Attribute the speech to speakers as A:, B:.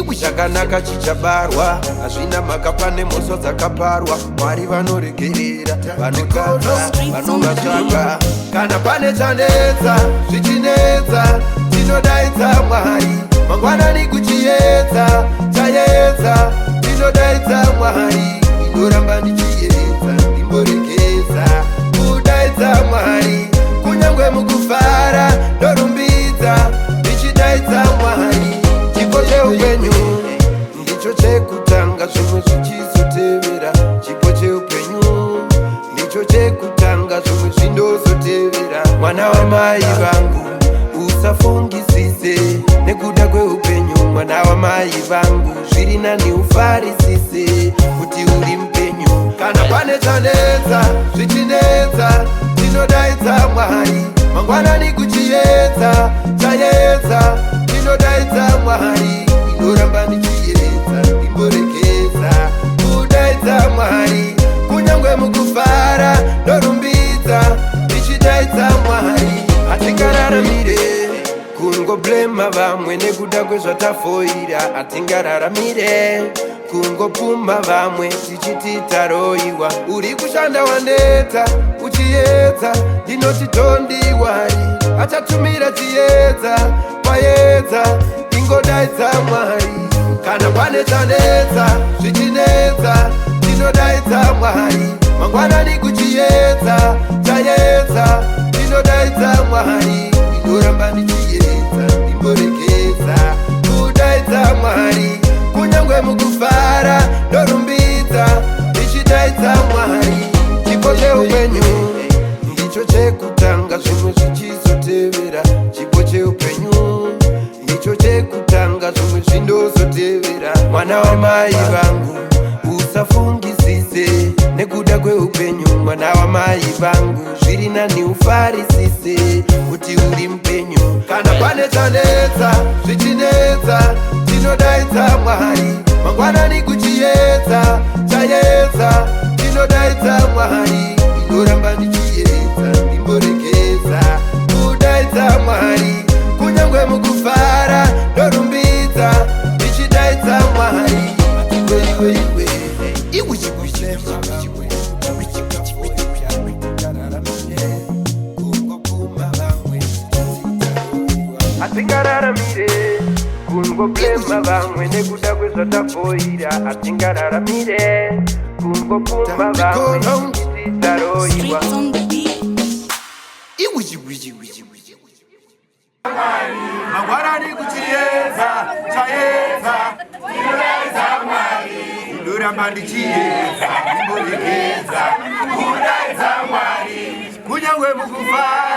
A: chakanaka chichabarwa hazvina mhaka pane mhosva dzakaparwa Mwari vanoregerera vanokadza vanovatsvaka kana pane chanetsa zvichinetsa tinodaidza Mwari mangwanani kuchiedza chaedza tinodaidza Mwari inoramba ndichiedza ndimboregedza kudaidza Mwari kunyangwe mukufara ndorumbidza ndichidaidza Mwari chipo cheupenyu ndicho chekutanga zvimwe zvichizotevera chipo cheupenyu ndicho chekutanga zvimwe zvindozotevera mwana wamai vangu usafungisise nekuda kweupenyu mwana wamai vangu zviri nani ufarisise kuti uri mupenyu kana pane chanetsa zvichinetsa tinodaidza Mwari mangwanani kuchiedza chaedza tinodaidza Mwari inoramba ndichiedza ndimboregedza kudaidza Mwari kunyangwe mukufara ndorumbidza ndichidaidza Mwari hatingararamire kungoblema vamwe nekuda kwezvatafoira hatingararamire kungopfuma vamwe tichiti taroiwa uri kushanda waneta uchiedza ndinoti tondiwari achatumira chiedza paedza ingodaidza Mwari kana pane chanetsa zvichinetsa tinodaidza Mwari mangwanani kuchiedza chaedza tinodaidza Mwari inoramba ndichiedza ndimboregedza kudaidza Mwari kunyangwe mukufara ndorumbidza ndichidaidza Mwari chipo cheupenyu ndicho chekutanga zvimwe zvichizotevera chipo cheupenyu ndicho chekutanga zvimwe zvindozotevera mwana wamai vangu usafungisise nekuda kweupenyu mwana wamai vangu zviri nani ufarisise kuti uri mupenyu kana pane chanetsa zvichinetsa tinodaidza Mwari mangwanani kuchiedza chaedza tinodaidza Mwari inoramba ndichiedza ndimboregedza kudaidza Mwari kunyangwe mukufara ndorumbidza ndichidaidza Mwari iwe hatingararamire kungoblema vamwe nekuda kwezvatafoira hatingararamire kungopfuma vamwe tichitaroiwa mangwanani kuchiedza chaedza tinodaidza Mwari inoramba ndichiedza ndimboregedza kudaidza Mwari kunyangwe mukufa